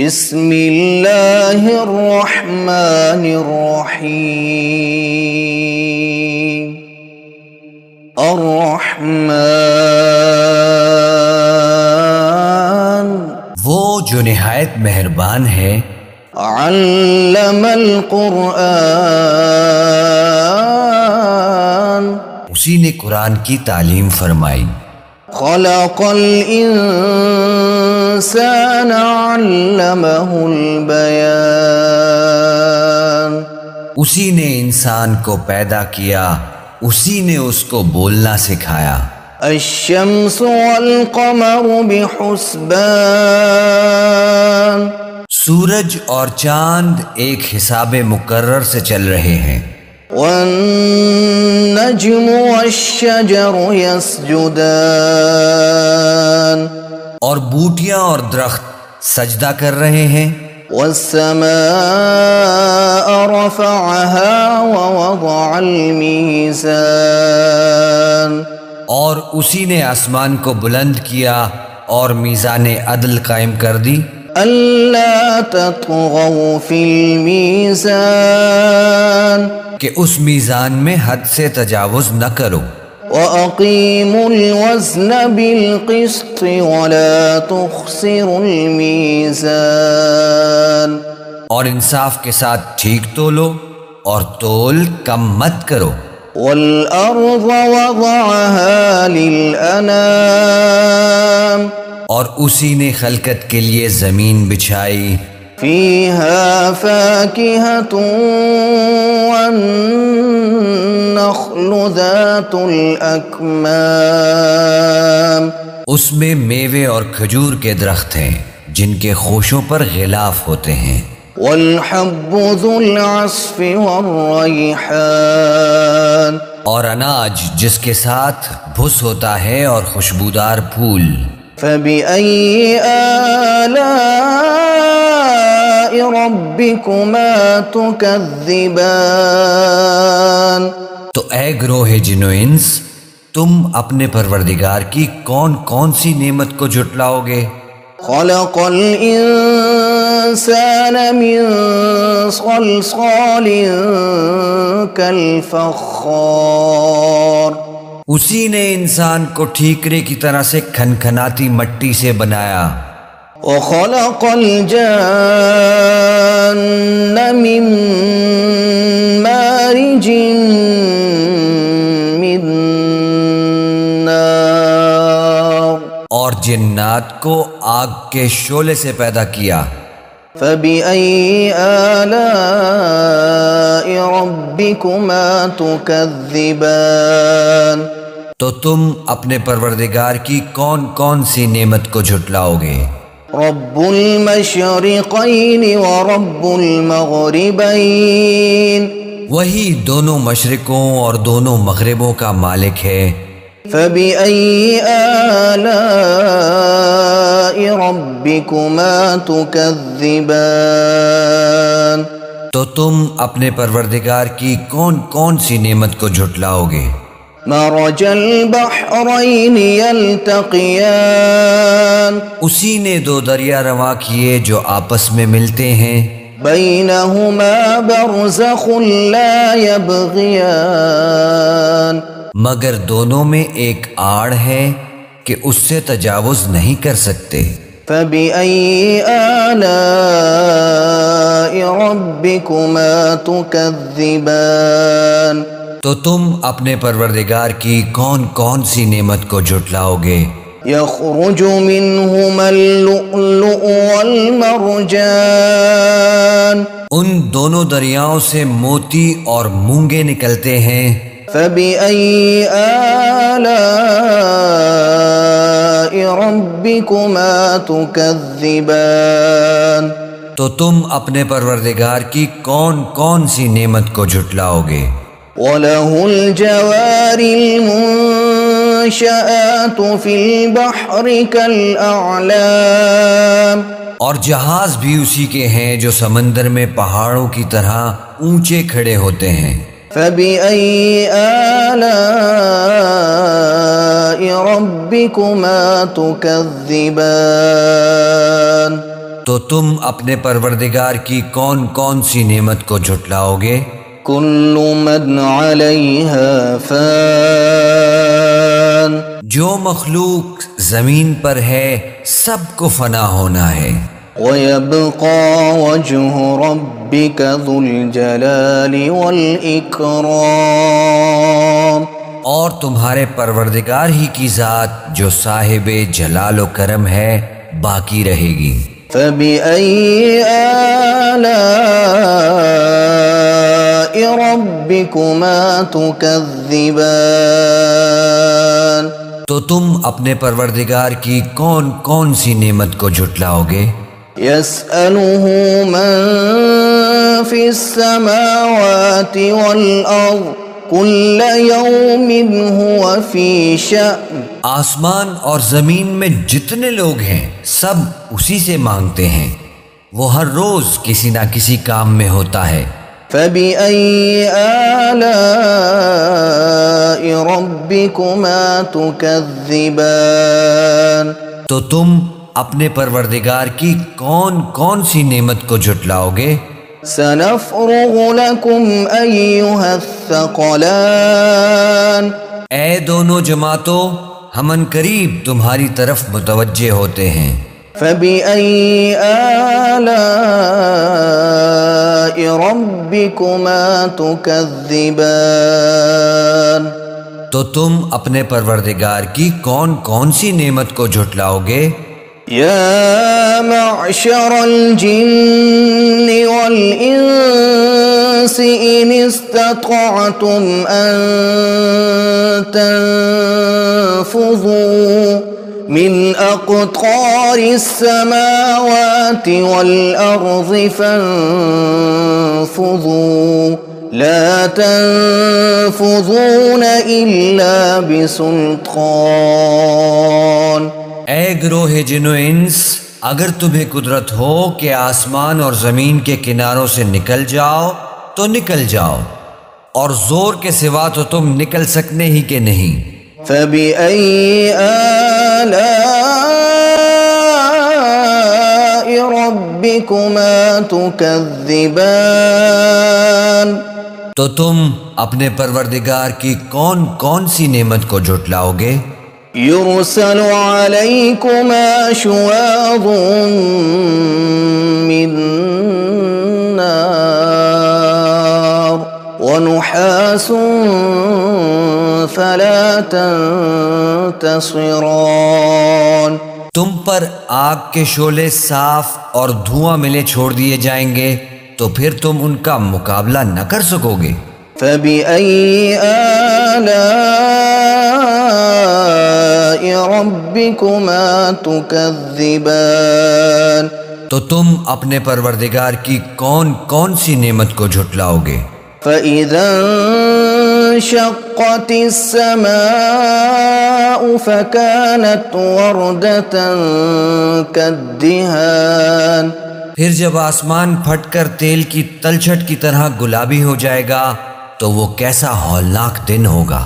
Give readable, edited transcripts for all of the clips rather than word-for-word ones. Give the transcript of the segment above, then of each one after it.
بسم اللہ الرحمن الرحیم الرحمن وہ جو نہایت مہربان ہے، علم القرآن اسی نے قرآن کی تعلیم فرمائی، خلق الانسان علمہ البیان اسی نے انسان کو پیدا کیا، اسی نے اس کو بولنا سکھایا۔ الشمس والقمر بحسبان سورج اور چاند ایک حساب مقرر سے چل رہے ہیں۔ والنجم والشجر يسجدان اور بوٹیاں اور درخت سجدہ کر رہے ہیں۔ والسماء رفعها ووضع الميزان اور اسی نے آسمان کو بلند کیا اور میزان عدل قائم کر دی، ألا تطغوا في الميزان کہ اس میزان میں حد سے تجاوز نہ کرو۔ وَأَقِيمُوا الْوَزْنَ بِالْقِسْطِ وَلَا تُخْسِرُوا الْمِيزَانَ اور انصاف کے ساتھ ٹھیک تولو اور تول کم مت کرو۔ وَالْأَرْضَ وَضَعَهَا لِلْأَنَامِ اور اسی نے خلقت کے لیے زمین بچھائی، فِيهَا فَاكِهَةٌ وَالنَّخْلُ ذَاتُ الْأَكْمَامِ اس میں میوے اور کھجور کے درخت ہیں جن کے خوشوں پر غلاف ہوتے ہیں۔ وَالْحَبُّ ذُو الْعَصْفِ وَالرَّيْحَانِ اور اناج جس کے ساتھ بھس ہوتا ہے اور خوشبودار پھول۔ فَبِأَيِّ آلَاءِ رَبِّكُمَا تُكَذِّبَانِ تو اے گروہ جن و انس، تم اپنے پروردگار کی کون کون سی نعمت کو جھٹلاؤ گے؟ خَلَقَ الْإِنسَانَ مِنْ صَلْصَالٍ كَالْفَخَّارِ اسی نے انسان کو ٹھیکرے کی طرح سے کھنکھناتی مٹی سے بنایا۔ وَخَلَقَ الْجَانَّ مِن مَارِجٍ مِّن نَّارٍ اور جنات کو آگ کے شعلے سے پیدا کیا۔ فَبِأَيِّ آلَاءِ رَبِّكُمَا تُكَذِّبَانِ تو تم اپنے پروردگار کی کون کون سی نعمت کو جھٹلاؤ گے؟ رب المشرقین ورب المغربین وہی دونوں مشرقوں اور دونوں مغربوں کا مالک ہے۔ فَبِأَيِّ آلَاءِ رَبِّكُمَا تُكَذِّبَانِ تو تم اپنے پروردگار کی کون کون سی نعمت کو جھٹلاؤ گے؟ مرج البحرین یلتقیان اسی نے دو دریا رواں کیے جو آپس میں ملتے ہیں، بینہما برزخ لا یبغیان مگر دونوں میں ایک آڑ ہے کہ اس سے تجاوز نہیں کر سکتے۔ فَبِأَيِّ آلَاءِ رَبِّكُمَا تُكَذِّبَانِ تو تم اپنے پروردگار کی کون کون سی نعمت کو جھٹلاؤ گے؟ يَخْرُجُ مِنْهُمَا اللُّؤْلُؤُ وَالْمَرْجَانُ ان دونوں دریاؤں سے موتی اور مونگے نکلتے ہیں۔ فَبِأَيِّ آلَاءِ رَبِّكُمَا تُكَذِّبَانِ تو تم اپنے پروردگار کی کون کون سی نعمت کو جھٹلاؤ گے؟ وَلَهُ الْجَوَارِ الْمُنشَآتُ فِي الْبَحْرِ كَالْأَعْلَامِ اور جہاز بھی اسی کے ہیں جو سمندر میں پہاڑوں کی طرح اونچے کھڑے ہوتے ہیں۔ فَبِأَيِّ آلَاءِ رَبِّكُمَا تُكَذِّبَانِ تو تو تم اپنے پروردگار کی کون کون سی نعمت کو جھٹلاؤ گے؟ كل من عليها فان جو مخلوق زمین پر ہے سب کو فنا ہونا ہے، ويبقى وجه ربك ذو الجلال والإكرام اور تمہارے پروردگار ہی کی ذات جو صاحب جلال و کرم ہے باقی رہے گی۔ فبأي آلاء ربكما تكذبان تو تم اپنے پروردگار کی کون کون سی نعمت کو جھٹلاؤ گے؟ يسأله من في السماوات والأرض كل يوم هو في شأن آسمان اور زمین میں جتنے لوگ ہیں سب اسی سے مانگتے ہیں، وہ ہر روز کسی نہ کسی کام میں ہوتا ہے۔ فبأي آلاء ربكما تكذبان تو تم اپنے پروردگار کی کون کون سی نعمت کو جھٹلاؤ گے؟ سنفرغ لكم أيها الثقلان اے دونوں جماعتوں، ہم ان قریب تمہاری طرف متوجہ ہوتے ہیں۔ فبأي آلاء ربكما تكذبان تو تم اپنے پروردگار کی کون کون سی نعمت کو جھٹلاؤ گے؟ يا معشر الجن والإنس إن استطعتم أن تنفذوا من أقطار السماوات والأرض فانفذوا لا تنفذون إلا بسلطان اے گروہ جن و انس، اگر تمہیں قدرت ہو کہ آسمان اور زمین کے کناروں سے نکل جاؤ تو نکل جاؤ، اور زور کے سوا تو تم نکل سکنے ہی کہ نہیں۔ فبأي آلاء ربكما تكذبان تو تم اپنے پروردگار کی کون کون سی نعمت کو جھٹلاؤ گے؟ يرسل عليكما شواظ من نار ونحاس فلا تنتصران تم پر آگ کے شعلے صاف اور دھواں ملے چھوڑ دیے جائیں گے تو پھر تم ان کا مقابلہ نہ کر سکو گے۔ فبأي آلاء ربكما تكذبان تو تم اپنے پروردگار کی کون کون سی نعمت کو جھٹلاؤ گے؟ فإذا انشقت السماء فكانت وردة كالدهان پھر جب آسمان پھٹ کر تیل کی تلچھٹ کی طرح گلابی ہو جائے گا تو وہ کیسا ہولناک دن ہوگا۔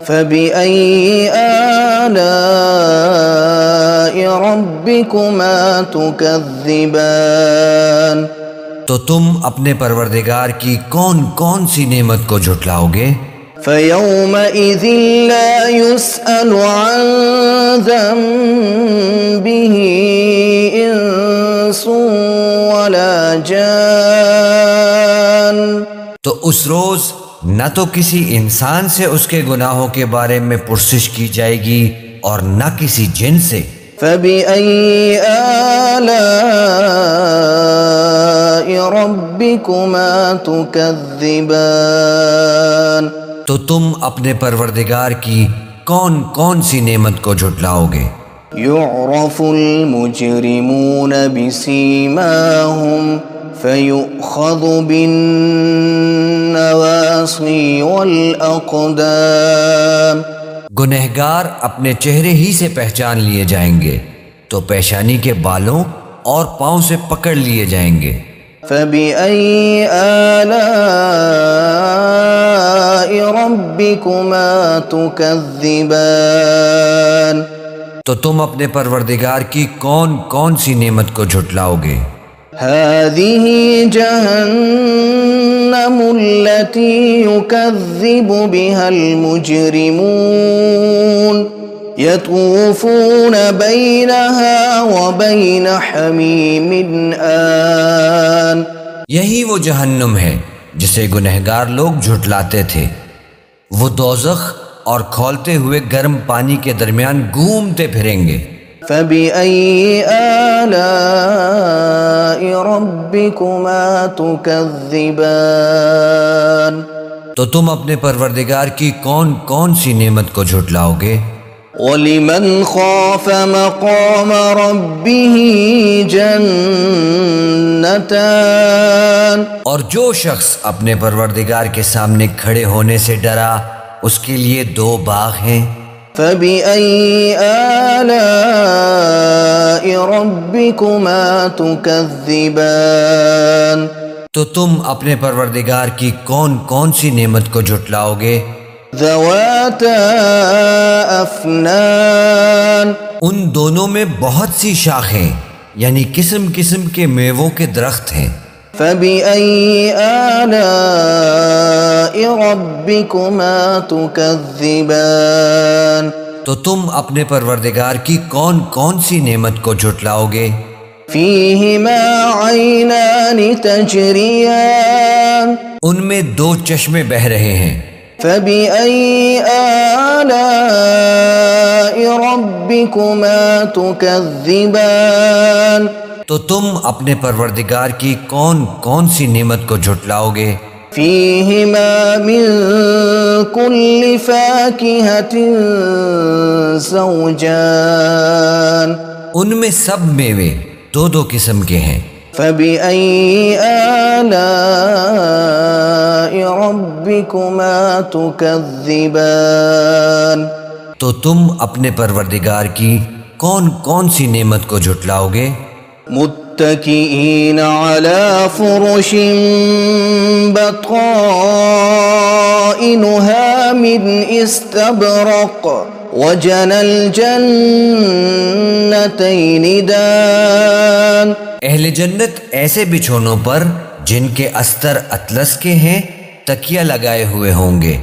فبأي آلاء ربكما تكذبان تو تم اپنے پروردگار کی کون کون سی نعمت کو جھٹلاؤ گے؟ فيومئذ لا يسأل عن ذنبه إنس ولا جان تو اس روز نہ تو کسی انسان سے اس کے گناہوں کے بارے میں پرسش کی جائے گی اور نہ کسی جن سے۔ فبأي آلاء ربكما تكذبان تو تم اپنے پروردگار کی کون کون سی نعمت کو جھٹلاؤ گے؟ يعرف المجرمون بسيماهم فيؤخذ بالنواصي والأقدام گنہگار اپنے چہرے ہی سے پہچان لیے جائیں گے تو پیشانی کے بالوں اور پاؤں سے پکڑ لیے جائیں گے۔ فبأي آلاء ربكما تكذبان تو تم اپنے پروردگار کی کون کون سی نعمت کو جھٹلاؤ گے؟ هذه جهنم التي يكذب بها المجرمون يطوفون بينها وبين حميم آن. یہی وہ جہنم ہے جسے گنہگار لوگ جھٹلاتے تھے، وہ دوزخ اور کھولتے ہوئے گرم پانی کے درمیان گھومتے پھریں گے۔ فَبِأَيِّ آلَاءِ رَبِّكُمَا تُكَذِّبَانِ. تو تم اپنے پروردگار کی کون کون سی نعمت کو جھٹلاؤ گے؟ وَلِمَنْ خَافَ مَقَامَ رَبِّهِ جَنَّتَانِ. اور جو شخص اپنے پروردگار کے سامنے کھڑے ہونے سے ڈرا اس کے لیے دو باغ ہیں۔ فَبِأَيِّ آلَاءِ رَبِّكُمَا تُكَذِّبَانِ. تو تم اپنے پروردگار کی کون کون سی نعمت کو جھٹلاؤ گے؟ ذَوَاتَا أَفْنَانٍ. ان دونوں میں بہت سی شاخیں یعنی قسم قسم کے میووں کے درخت ہیں۔ فَبِأَيِّ آلَاءِ رَبِّكُمَا تُكَذِّبَانِ. تو تم اپنے پروردگار کی کون کون سی نعمت کو جھٹلاؤ گے؟ فِيهِمَا عَيْنَانِ تَجْرِيَانِ. ان میں دو چشمے بہہ رہے ہیں۔ فَبِأَيِّ آلَاءِ رَبِّكُمَا تُكَذِّبَانِ. تو تم اپنے پروردگار کی کون کون سی نعمت کو جھٹلاؤ گے؟ فِيهِمَا مِن كُلِّ فَاكِهَةٍ زَوْجَانِ. ان میں سب میوے دو دو قسم کے ہیں۔ فَبِأَيِّ آلَاءِ رَبِّكُمَا تُكَذِّبَانِ. تو تم اپنے پروردگار کی کون کون سی نعمت کو جھٹلاؤ گے؟ متكئين على فرش بطائنها من استبرق وجنى الجنتين دان. اہل جنت ایسے بچھونوں پر جن کے استر اطلس کے ہیں تکیہ لگائے ہوئے ہوں گے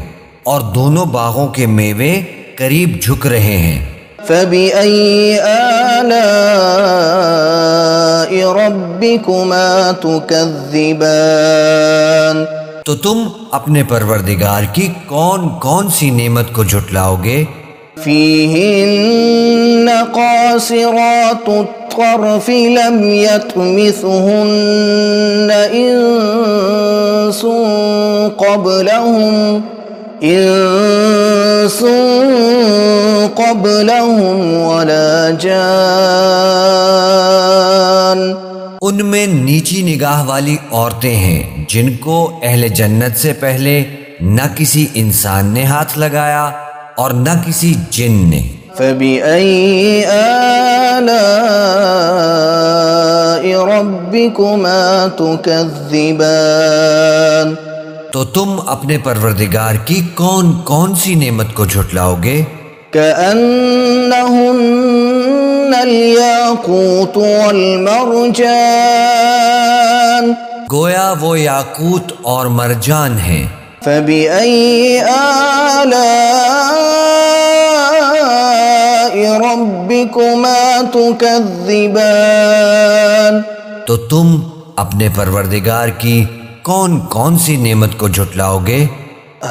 اور دونوں باغوں کے میوے قریب جھک رہے ہیں۔ فَبِأَيِّ آلَاءِ رَبِّكُمَا تُكَذِّبَانِ. تو تم اپنے پروردگار کی کون کون سی نعمت کو جھٹلاؤ گے؟ فِيهِنَّ قَاصِرَاتُ الطَّرْفِ لَمْ يَطْمِثْهُنَّ إِنسٌ قَبْلَهُمْ وَلَا جَانٌ. ان میں نیچی نگاہ والی عورتیں ہیں جن کو اہل جنت سے پہلے نہ کسی انسان نے ہاتھ لگایا اور نہ کسی جن نے۔ فَبِأَيِّ آلَاءِ رَبِّكُمَا تُكَذِّبَانِ. تو تم اپنے پروردگار کی کون کون سی نعمت کو جھٹلاؤ گے؟ كَأَنَّهُنَّ الْيَاقُوتُ وَالْمَرْجَانُ. گویا وہ یاقوت اور مرجان ہیں۔ فَبِأَيِّ آلَاءِ رَبِّكُمَا تُكَذِّبَانِ. تو تم اپنے پروردگار کی کون کون سی نعمت کو جھٹلاؤ گے؟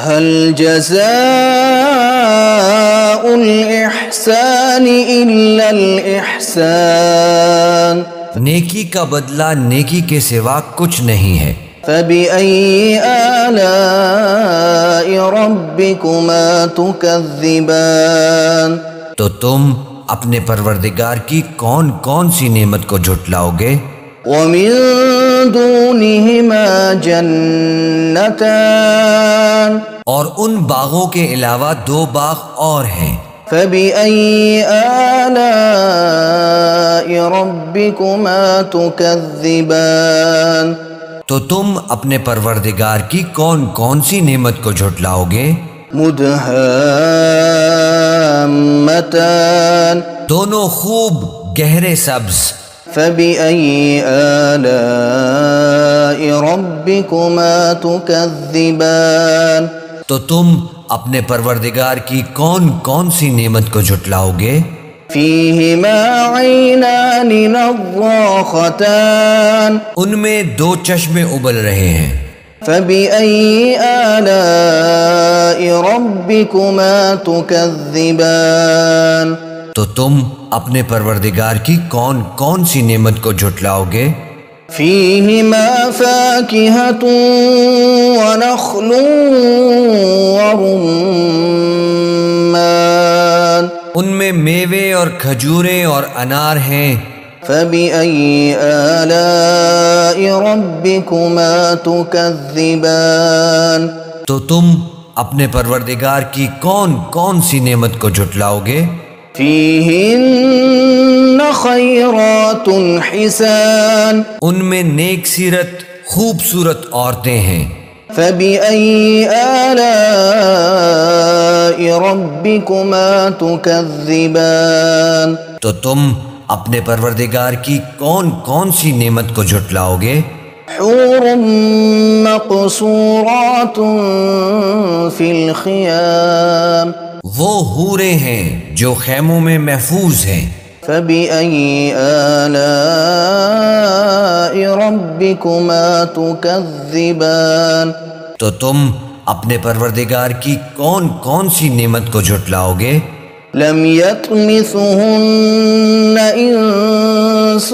هَلْ جَزَاءُ الْإِحْسَانِ إِلَّا الْإِحْسَانُ. نیکی کا بدلہ نیکی کے سوا کچھ نہیں ہے۔ فَبِأَيِّ آلَاءِ رَبِّكُمَا تُكَذِّبَانِ. تو تم اپنے پروردگار کی کون کون سی نعمت کو جھٹلاؤ گے؟ وَمِن دُونِهِمَا جَنَّتَانِ. اور ان باغوں کے علاوہ دو باغ اور ہیں۔ فَبِأَيِّ آلَاءِ رَبِّكُمَا تُكَذِّبَانِ. تو تم اپنے پروردگار کی کون کون سی نعمت کو جھٹلاؤ گے؟ مُدْهَامَّتَانِ. دونوں خوب گہرے سبز۔ فبأي آلاء ربكما تكذبان، تو تم اپنے پروردگار کی کون کون سی نعمت کو جھٹلاؤ گے؟ فيهما عينان نضاختان، ان میں دو چشمے ابل رہے ہیں۔ فبأي آلاء ربكما تكذبان، تو تم اپنے پروردگار کی کون کون سی نعمت کو جھٹلاؤ گے؟ فيهما فاكهة ونخل ورمان، ان میں میوے اور کھجوریں اور انار ہیں۔ فبأي آلاء ربكما تكذبان، تو تم اپنے پروردگار کی کون کون سی نعمت کو جھٹلاؤ گے؟ فيهن خيرات حسان، ان میں نیک سیرت خوبصورت عورتیں ہیں۔ فبأي آلاء ربكما تكذبان، تو تم اپنے پروردگار کی کون کون سی نعمت کو جھٹلاؤ گے؟ حور مقصورات في الخيام، وہ حوریں ہیں جو خیموں میں محفوظ ہیں۔ فبأي آلاء ربكما تكذبان، تو تم اپنے پروردگار کی کون کون سی نعمت کو جھٹلاؤ گے؟ لم يطمثهن انس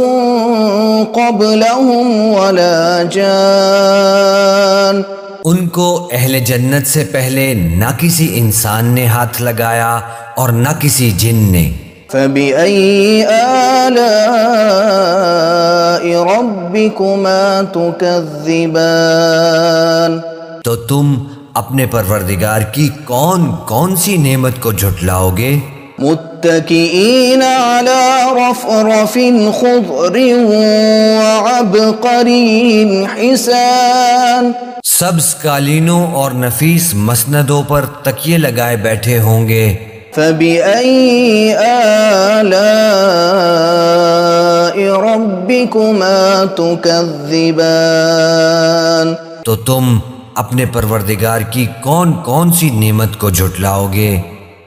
قبلهم ولا جان، ان کو اہل جنت سے پہلے نہ کسی انسان نے ہاتھ لگایا اور نہ کسی جن نے۔ فبأي آلاء ربكما تكذبان، تو تم اپنے پروردگار کی کون کون سی نعمت کو جھٹلاؤ گے؟ متكئين على رفرف خضر وعبقري حسان، سبز قالینوں اور نفیس مسندوں پر تکیے لگائے بیٹھے ہوں گے۔ فبأي آلاء ربكما تكذبان، تو تم اپنے پروردگار کی کون کون سی نعمت کو جھٹلاؤ گے؟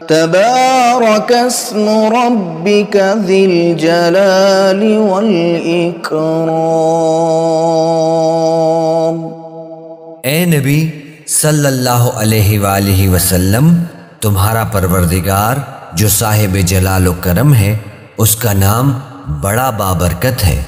تبارك اسم ربك ذي الجلال والإكرام۔ اے نبی صلی اللہ علیہ وآلہ وسلم، تمہارا پروردگار جو صاحب جلال و کرم ہے، اس کا نام بڑا بابرکت ہے۔